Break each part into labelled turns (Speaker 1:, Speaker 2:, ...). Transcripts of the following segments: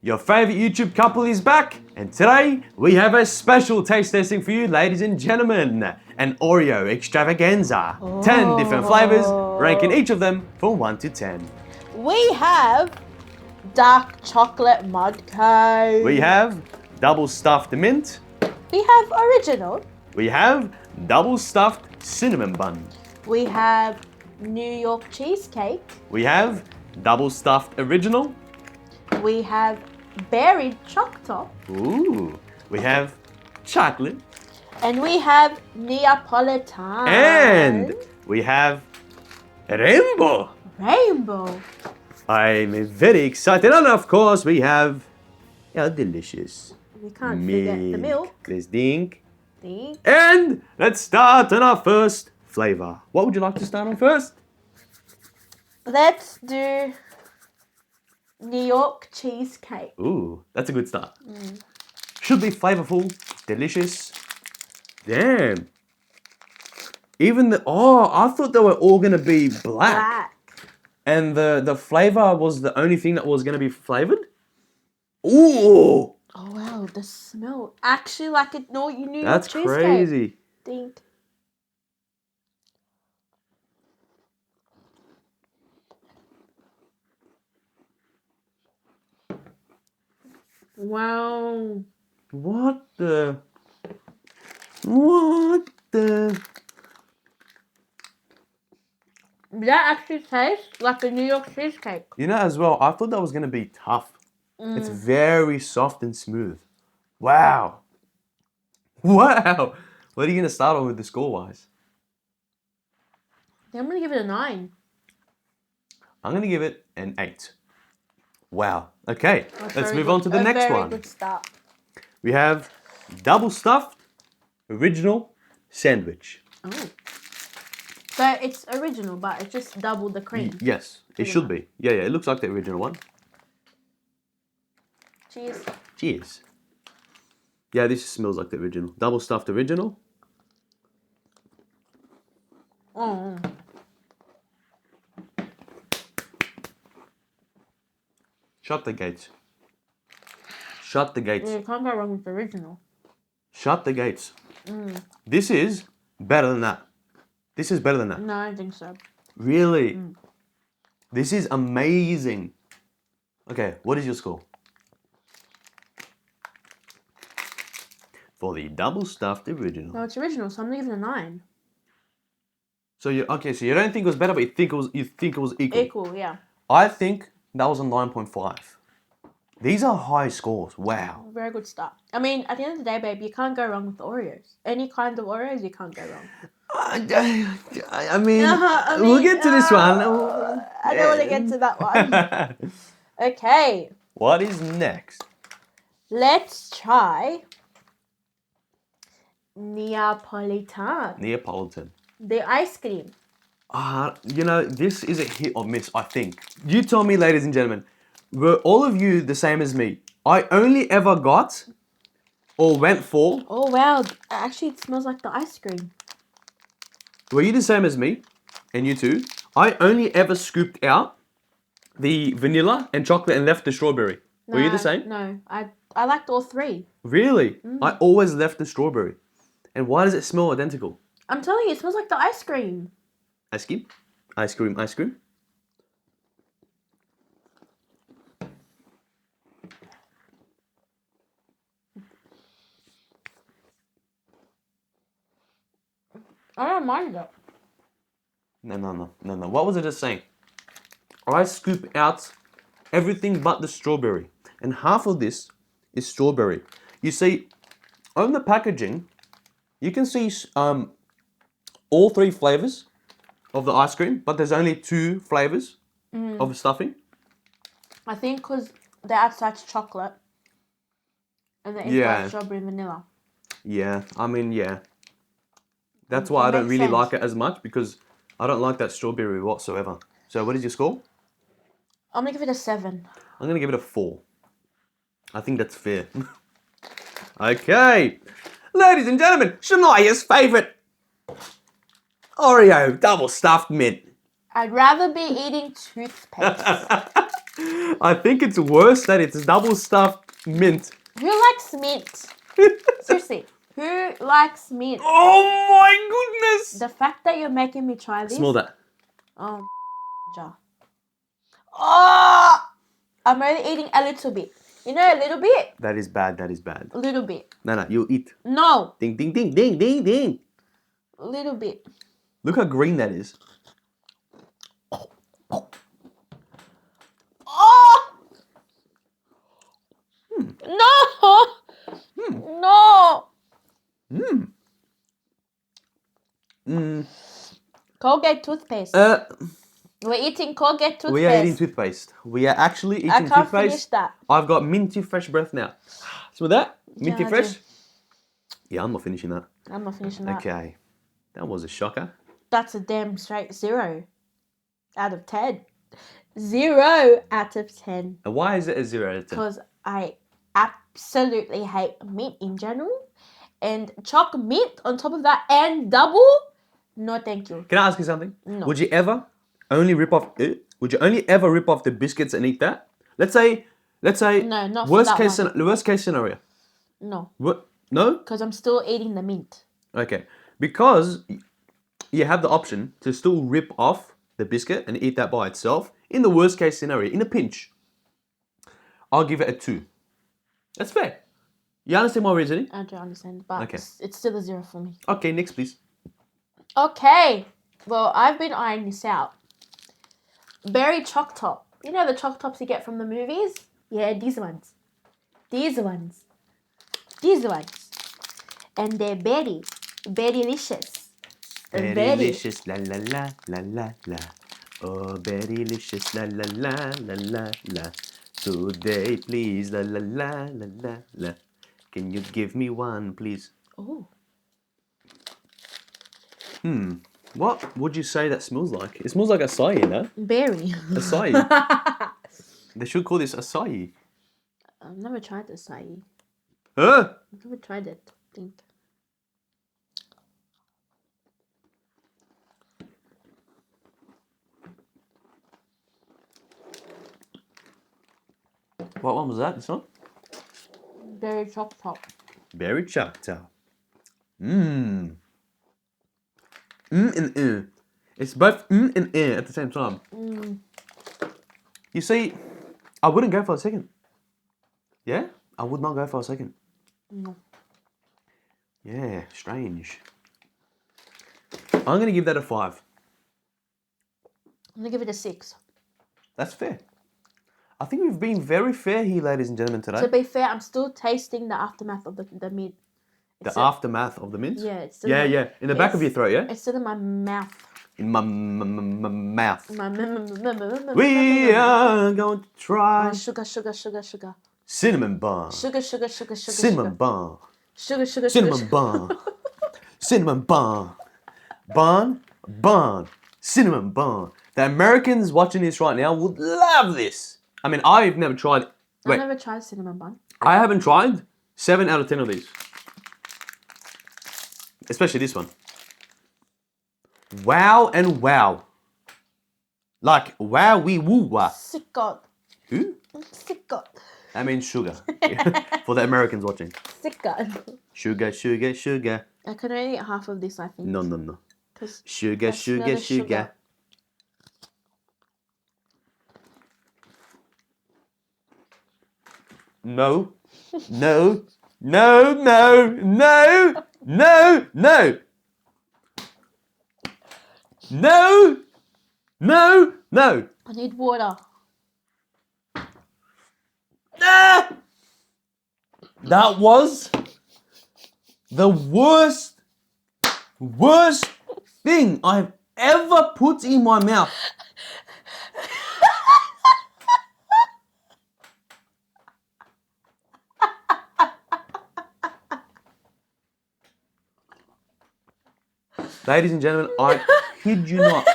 Speaker 1: Your favorite YouTube couple is back, and today we have a special taste testing for you, ladies and gentlemen. An Oreo extravaganza. 10 different flavors, ranking each of them from 1 to 10.
Speaker 2: We have dark chocolate mud cone.
Speaker 1: We have double stuffed mint.
Speaker 2: We have original.
Speaker 1: We have double stuffed cinnamon bun.
Speaker 2: We have New York cheesecake.
Speaker 1: We have double stuffed original.
Speaker 2: We have berry choc top.
Speaker 1: Ooh. We have chocolate.
Speaker 2: And we have Neapolitan.
Speaker 1: And we have rainbow.
Speaker 2: Rainbow.
Speaker 1: I'm very excited. And of course, we have our delicious
Speaker 2: We can't forget the milk.
Speaker 1: There's the ink.
Speaker 2: The
Speaker 1: And let's start on our first flavor. What would you like to start on first?
Speaker 2: Let's do New York cheesecake.
Speaker 1: Ooh, that's a good start. Should be flavorful, delicious. Damn. Even I thought they were all gonna be black. And the flavor was the only thing that was gonna be flavored? Ooh!
Speaker 2: Oh wow, the smell. Actually like a New York
Speaker 1: That's
Speaker 2: cheesecake.
Speaker 1: crazy.
Speaker 2: Think. Wow.
Speaker 1: What the?
Speaker 2: That actually tastes like a New York cheesecake.
Speaker 1: You know, as well, I thought that was gonna be tough. It's very soft and smooth. Wow. Wow. What are you gonna start on with the score-wise?
Speaker 2: I'm gonna give it a 9.
Speaker 1: I'm gonna give it an 8. Wow. Okay,
Speaker 2: That's
Speaker 1: let's
Speaker 2: very
Speaker 1: move
Speaker 2: good.
Speaker 1: on to the
Speaker 2: A
Speaker 1: next
Speaker 2: very
Speaker 1: one.
Speaker 2: good start.
Speaker 1: We have double stuffed original sandwich.
Speaker 2: Oh. So it's original, but it's just double the cream.
Speaker 1: Yes, it
Speaker 2: Pretty
Speaker 1: should
Speaker 2: much.
Speaker 1: be. Yeah, it looks like the original one.
Speaker 2: Cheers.
Speaker 1: Cheers. Yeah, this smells like the original. Double stuffed original.
Speaker 2: Oh.
Speaker 1: Shut the gates. Shut the gates.
Speaker 2: You can't go wrong with the original.
Speaker 1: Shut the gates. This is better than that. This is better than that.
Speaker 2: No, I don't think so.
Speaker 1: Really? This is amazing. Okay, what is your score? For the double stuffed original.
Speaker 2: No, it's original, so I'm gonna give it a 9.
Speaker 1: So you don't think it was better, but you think it was equal.
Speaker 2: Equal, yeah.
Speaker 1: I think that was a 9.5. These are high scores. Wow.
Speaker 2: Very good start. I mean, at the end of the day, babe, you can't go wrong with the Oreos. Any kind of Oreos, you can't go wrong.
Speaker 1: I mean,
Speaker 2: I
Speaker 1: we'll
Speaker 2: mean,
Speaker 1: get to this one.
Speaker 2: I don't want to get to that one. Okay,
Speaker 1: What is next?
Speaker 2: let's try Neapolitan.
Speaker 1: Neapolitan.
Speaker 2: The ice cream.
Speaker 1: This is a hit or miss, I think. You tell me, ladies and gentlemen, were all of you the same as me? I only ever got or went for.
Speaker 2: Oh wow, actually it smells like the ice cream.
Speaker 1: Were you the same as me? And you too? I only ever scooped out the vanilla and chocolate and left the strawberry. Were you the same?
Speaker 2: No, I liked all 3.
Speaker 1: Really? I always left the strawberry. And why does it smell identical?
Speaker 2: I'm telling you, it smells like the ice cream.
Speaker 1: Ice cream? Ice cream, ice cream?
Speaker 2: I don't mind it.
Speaker 1: No. What was I just saying? I scoop out everything but the strawberry. And half of this is strawberry. You see, on the packaging, you can see all 3 flavors of the ice cream, but there's only 2 flavors of the stuffing.
Speaker 2: I think because the outside's chocolate and the inside's strawberry and vanilla.
Speaker 1: Yeah, I mean, yeah. That's why I don't
Speaker 2: makes
Speaker 1: really
Speaker 2: sense.
Speaker 1: like it as much, because I don't like that strawberry whatsoever. So what is your score?
Speaker 2: I'm gonna give it a 7.
Speaker 1: I'm going to give it a 4. I think that's fair. Okay. Ladies and gentlemen, Shania's favourite Oreo double stuffed mint.
Speaker 2: I'd rather be eating toothpaste.
Speaker 1: I think it's worse that it's double stuffed mint.
Speaker 2: Who likes mint? Seriously, who likes mint?
Speaker 1: Oh my goodness!
Speaker 2: The fact that you're making me try this.
Speaker 1: Smell that.
Speaker 2: Oh, jar. Oh, I'm only eating a little bit. You know, a little bit.
Speaker 1: That is bad. That is bad.
Speaker 2: A little bit.
Speaker 1: No, you eat.
Speaker 2: No,
Speaker 1: Ding, ding, ding, ding, ding, ding.
Speaker 2: a little bit.
Speaker 1: Look how green that is.
Speaker 2: Oh! No! No! Colgate toothpaste. We're eating Colgate toothpaste.
Speaker 1: We are eating toothpaste. We are actually eating
Speaker 2: I can't
Speaker 1: toothpaste.
Speaker 2: finish that.
Speaker 1: I've got minty fresh breath now. Smell that? Minty
Speaker 2: Yeah, I
Speaker 1: fresh?
Speaker 2: do.
Speaker 1: Yeah, I'm not finishing that.
Speaker 2: I'm not finishing that.
Speaker 1: Okay. That was a shocker.
Speaker 2: That's a damn straight 0 out of 10. 0 out of 10.
Speaker 1: And why is it a 0 out of 10?
Speaker 2: Because I absolutely hate mint in general. And choc mint on top of that and double? No, thank you.
Speaker 1: Can I ask you something?
Speaker 2: No.
Speaker 1: Would you ever only rip off would you only ever rip off the biscuits and eat that? Let's say
Speaker 2: No, not for
Speaker 1: worst
Speaker 2: that
Speaker 1: case
Speaker 2: one.
Speaker 1: worst case scenario.
Speaker 2: No,
Speaker 1: What? No?
Speaker 2: because I'm still eating the mint.
Speaker 1: Okay. Because you have the option to still rip off the biscuit and eat that by itself in the worst case scenario, in a pinch. I'll give it a 2. That's fair. You understand my reasoning?
Speaker 2: I don't understand, but
Speaker 1: Okay.
Speaker 2: it's still a 0 for me.
Speaker 1: Okay, next please.
Speaker 2: Okay, well, I've been eyeing this out. Berry choc top. You know the choc tops you get from the movies? Yeah, these ones. These ones. These ones. And they're berry. Berry-licious. And berry.
Speaker 1: Berry-licious, la la la, la la la. Oh, berry-licious, la la la, la la la. Today, please, la la la, la la la. Can you give me one, please?
Speaker 2: Oh.
Speaker 1: What would you say that smells like? It smells like acai, no?
Speaker 2: Berry.
Speaker 1: Acai. They should call this acai.
Speaker 2: I've never tried the acai.
Speaker 1: Huh?
Speaker 2: I've never tried it, I think.
Speaker 1: What one was that? This one?
Speaker 2: Berry choc top.
Speaker 1: Berry Choctaw. Mmm. And It's both and at the same time. You see, I wouldn't go for a second. Yeah? I would not go for a second.
Speaker 2: No.
Speaker 1: Yeah, strange. I'm going to give that a 5.
Speaker 2: I'm gonna give it a 6.
Speaker 1: That's fair. I think we've been very fair here, ladies and gentlemen, today.
Speaker 2: To be fair, I'm still tasting the aftermath of the mint.
Speaker 1: The aftermath of the mint?
Speaker 2: Yeah, it's still
Speaker 1: Yeah. In the back of your throat, yeah?
Speaker 2: It's still in my mouth.
Speaker 1: In my mouth.
Speaker 2: My
Speaker 1: We are going to try
Speaker 2: sugar.
Speaker 1: cinnamon bun.
Speaker 2: Sugar.
Speaker 1: Cinnamon bun.
Speaker 2: Sugar.
Speaker 1: Cinnamon bun. Cinnamon bun. Bun. Cinnamon bun. The Americans watching this right now would love this. I mean, I've never tried.
Speaker 2: I
Speaker 1: Wait,
Speaker 2: never tried cinnamon bun.
Speaker 1: I haven't tried 7 out of 10 of these. Especially this one. Wow and wow. Like, wow, wee, woo, wah.
Speaker 2: Sick God.
Speaker 1: Who?
Speaker 2: Sick God.
Speaker 1: That means sugar. For the Americans watching.
Speaker 2: Sick God.
Speaker 1: Sugar.
Speaker 2: I can only eat half of this, I think.
Speaker 1: No.
Speaker 2: 'Cause
Speaker 1: Sugar.
Speaker 2: I smell the sugar.
Speaker 1: No.
Speaker 2: I need water.
Speaker 1: Ah! That was the worst thing I've ever put in my mouth. Ladies and gentlemen, I kid you not.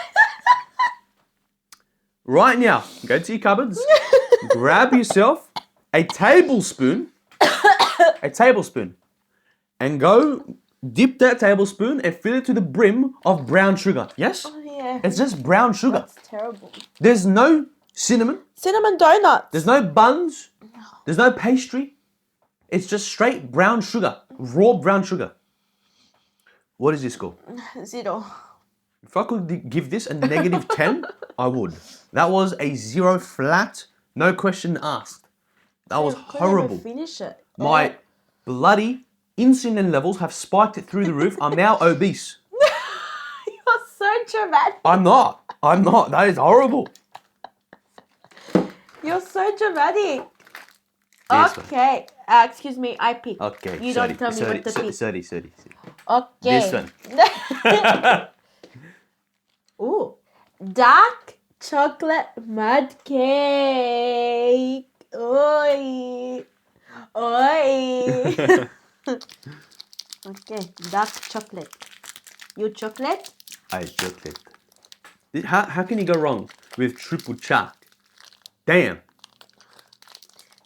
Speaker 1: Right now, go to your cupboards, grab yourself a tablespoon, and go dip that tablespoon and fill it to the brim of brown sugar. Yes?
Speaker 2: Oh, yeah.
Speaker 1: It's just brown sugar.
Speaker 2: That's terrible.
Speaker 1: There's no Cinnamon.
Speaker 2: Cinnamon donuts.
Speaker 1: There's no buns. There's no pastry. It's just straight brown sugar. Raw brown sugar. What is your score?
Speaker 2: 0.
Speaker 1: If I could give this a negative 10, I would. That was a 0 flat. No question asked. That was horrible.
Speaker 2: Finish it.
Speaker 1: My bloody insulin levels have spiked through the roof. I'm now obese.
Speaker 2: You're so dramatic.
Speaker 1: I'm not. That is horrible.
Speaker 2: You're so dramatic.
Speaker 1: This one.
Speaker 2: Okay. Excuse me, I pick.
Speaker 1: Okay.
Speaker 2: You don't tell me what to pick.
Speaker 1: 30.
Speaker 2: Okay.
Speaker 1: This one.
Speaker 2: Ooh. Dark chocolate mud cake. Oi. Oi. Okay. Dark chocolate. You chocolate?
Speaker 1: I chocolate. How can you go wrong with triple choc? Damn.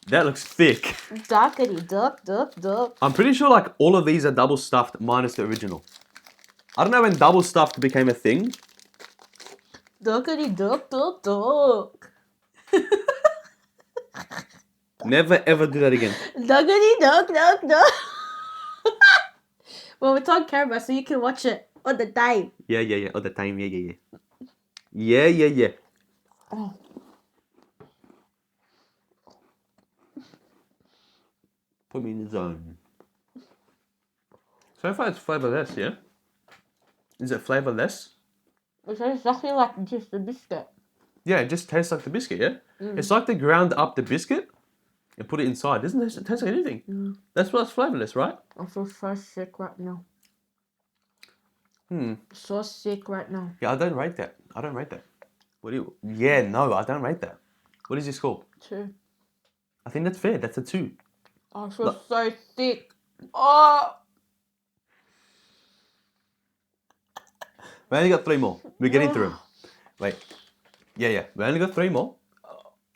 Speaker 1: That looks thick.
Speaker 2: Darkity duck.
Speaker 1: I'm pretty sure like all of these are double stuffed minus the original. I don't know when double stuffed became a thing.
Speaker 2: Duckity duck.
Speaker 1: Never ever do that again.
Speaker 2: Duckity duck. Well, it's on camera, so you can watch it all the time.
Speaker 1: Yeah. All the time. Yeah.
Speaker 2: Oh.
Speaker 1: Put me in the zone. So far it's flavorless, yeah? Is it flavorless?
Speaker 2: It tastes exactly like just a biscuit.
Speaker 1: Yeah, it just tastes like the biscuit, yeah? It's like they ground up the biscuit and put it inside. Doesn't it taste like anything? That's why it's flavorless, right?
Speaker 2: I feel so sick right now.
Speaker 1: Hmm.
Speaker 2: So sick right now.
Speaker 1: Yeah, I don't rate that. What do you... Yeah, no, I don't rate that. What is your score?
Speaker 2: 2.
Speaker 1: I think that's fair. That's a 2.
Speaker 2: I feel so sick. Oh.
Speaker 1: We only got 3 more. We're getting through them. Wait. Yeah. We only got 3 more.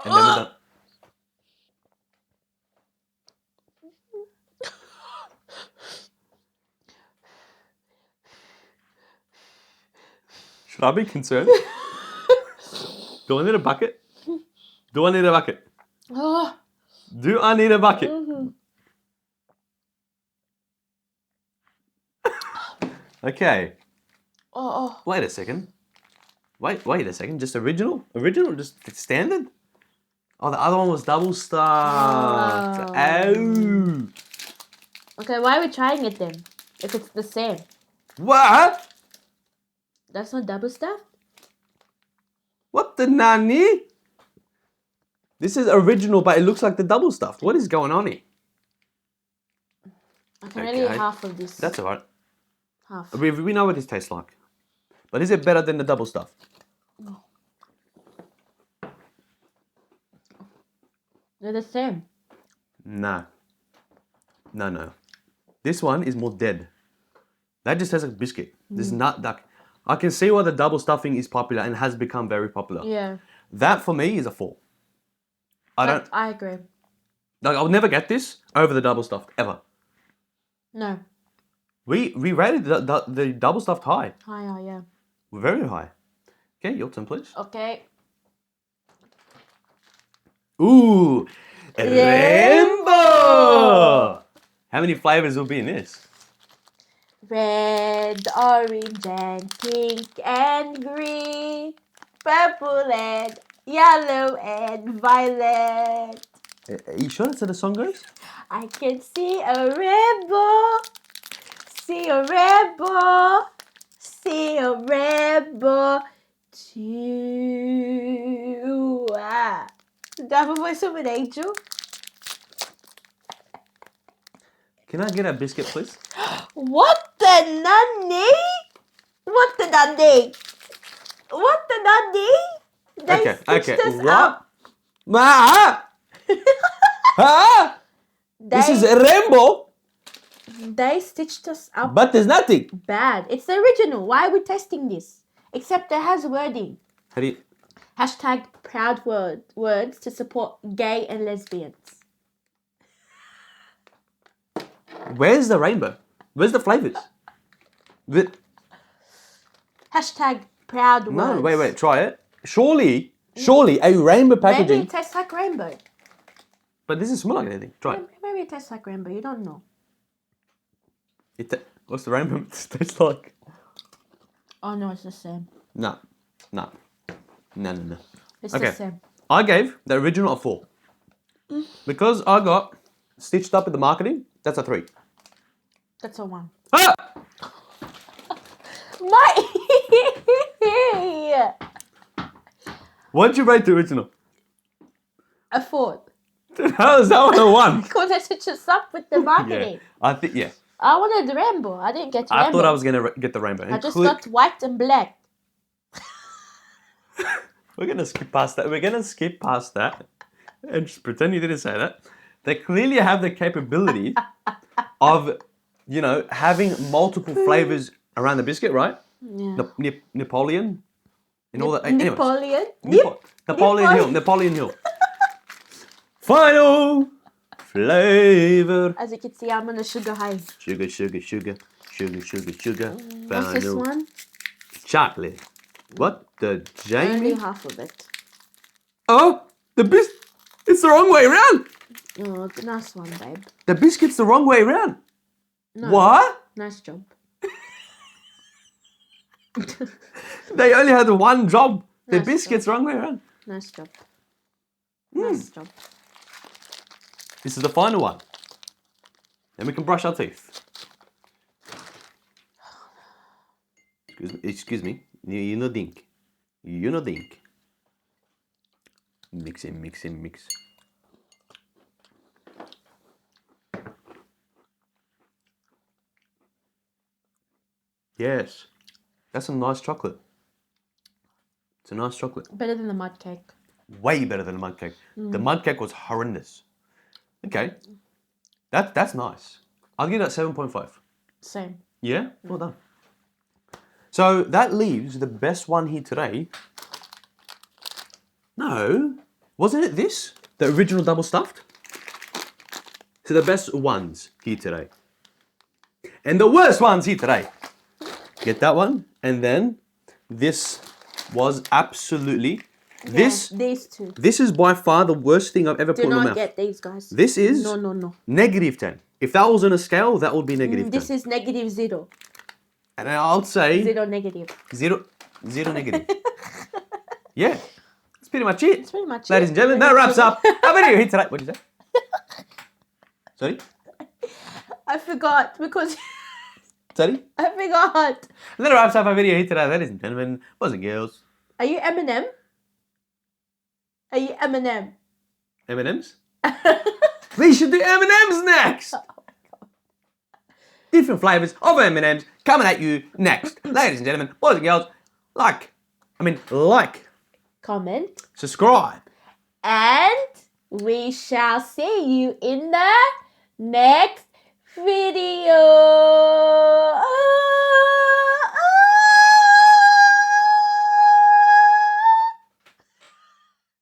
Speaker 1: And then we're done. Should I be concerned? Do I need a bucket? Do I need a bucket?
Speaker 2: Oh.
Speaker 1: Do I need a bucket? Okay.
Speaker 2: Oh.
Speaker 1: Wait a second. Wait a second. Just original? Original? Just standard? Oh, the other one was double stuffed.
Speaker 2: Oh.
Speaker 1: Oh.
Speaker 2: Okay, why are we trying it then? If it's the same.
Speaker 1: What?
Speaker 2: That's not double stuff?
Speaker 1: What the nani? This is original, but it looks like the double stuffed. What is going on here?
Speaker 2: I can only eat half of this.
Speaker 1: That's alright.
Speaker 2: Half.
Speaker 1: We know what this tastes like. But is it better than the double stuffed?
Speaker 2: No. They're the same.
Speaker 1: Nah. No. This one is more dead. That just tastes like biscuit. This is not that. I can see why the double stuffing is popular and has become very popular.
Speaker 2: Yeah.
Speaker 1: That for me is a 4.
Speaker 2: I agree.
Speaker 1: Like, I'll never get this over the double stuffed ever.
Speaker 2: No.
Speaker 1: We rated the double stuffed high.
Speaker 2: Higher, yeah.
Speaker 1: Very high. Okay, your turn, please.
Speaker 2: Okay.
Speaker 1: Ooh,
Speaker 2: Rainbow!
Speaker 1: rainbow. How many flavors will be in this?
Speaker 2: Red, orange, and pink, and green. Purple, and yellow, and violet.
Speaker 1: Are you sure that's how the song goes?
Speaker 2: I can see a rainbow. See a rainbow. See a rainbow too. Do I have a voice of an angel?
Speaker 1: Can I get a biscuit, please?
Speaker 2: What the nanny? What the nanny? What the nanny? They stitched us up.
Speaker 1: Ah! Ah! This is a rainbow,
Speaker 2: They stitched us up
Speaker 1: but there's nothing.
Speaker 2: bad. It's the original. Why are we testing this? Except it has wording.
Speaker 1: How do you...
Speaker 2: Hashtag proud words to support gay and lesbians.
Speaker 1: Where's the rainbow? Where's the flavors?
Speaker 2: Hashtag proud words.
Speaker 1: No, wait, try it. Surely Surely a rainbow
Speaker 2: Maybe
Speaker 1: packaging.
Speaker 2: it tastes like rainbow.
Speaker 1: But this doesn't smell like anything. Try it.
Speaker 2: Maybe it tastes like rainbow. You don't know.
Speaker 1: What's the rainbow taste like?
Speaker 2: Oh no, it's the same.
Speaker 1: No.
Speaker 2: It's
Speaker 1: Okay.
Speaker 2: the same.
Speaker 1: I gave the original a 4. Because I got stitched up in the marketing, that's a 3.
Speaker 2: That's a 1.
Speaker 1: Ah!
Speaker 2: My
Speaker 1: What'd you rate the original?
Speaker 2: a 4.
Speaker 1: How is that one a 1?
Speaker 2: Because I stitched us up with the marketing.
Speaker 1: Yeah.
Speaker 2: I wanted the rainbow. I didn't get the
Speaker 1: I
Speaker 2: rainbow.
Speaker 1: thought I was gonna get the rainbow.
Speaker 2: I just got white and black.
Speaker 1: We're gonna skip past that. And just pretend you didn't say that. They clearly have the capability of, having multiple flavors around the biscuit, right?
Speaker 2: Yeah.
Speaker 1: Napoleon and all that. Anyway,
Speaker 2: Napoleon.
Speaker 1: Napoleon Hill. Final flavor.
Speaker 2: As you can see, I'm on a sugar high.
Speaker 1: Sugar.
Speaker 2: What's this one?
Speaker 1: Chocolate. What? The Jamie?
Speaker 2: Only half of it.
Speaker 1: Oh, it's the wrong way around.
Speaker 2: Oh, nice one, babe.
Speaker 1: The biscuit's the wrong way around.
Speaker 2: No.
Speaker 1: What?
Speaker 2: Nice job.
Speaker 1: They only had one job. The
Speaker 2: Nice
Speaker 1: biscuit's the wrong way around.
Speaker 2: Nice job.
Speaker 1: Hmm.
Speaker 2: Nice job.
Speaker 1: This is the final one. Then we can brush our teeth. Excuse me. You know dink. Mix. Yes. That's some nice chocolate. It's a nice chocolate.
Speaker 2: Better than the mud cake.
Speaker 1: Way better than the mud cake. The mud cake was horrendous. Okay. That's nice. I'll give that 7.5.
Speaker 2: Same.
Speaker 1: Yeah? Well done. So that leaves the best one here today. No. Wasn't it this? The original double stuffed? So the best ones here today. And the worst ones here today. Get that one. And then this was absolutely... This
Speaker 2: These two.
Speaker 1: This is by far the worst thing I've ever
Speaker 2: Do
Speaker 1: put in my
Speaker 2: not
Speaker 1: mouth.
Speaker 2: get these, guys.
Speaker 1: This is
Speaker 2: No.
Speaker 1: negative 10. If that was on a scale, that would be negative 10.
Speaker 2: This is negative 0.
Speaker 1: And I'll say
Speaker 2: 0 negative.
Speaker 1: zero negative. Yeah. That's pretty much it.
Speaker 2: That's pretty much
Speaker 1: Ladies and gentlemen, that wraps up our video here today. What did you say? Sorry?
Speaker 2: I forgot because
Speaker 1: Sorry?
Speaker 2: I forgot.
Speaker 1: And that wraps up our video here today, ladies and gentlemen, boys and girls.
Speaker 2: Are you Eminem? Are you Eminem?
Speaker 1: M&M's? We should do M&M's next! Different flavours of M&M's coming at you next. Ladies and gentlemen, boys and girls, like,
Speaker 2: Comment.
Speaker 1: subscribe.
Speaker 2: And we shall see you in the next video.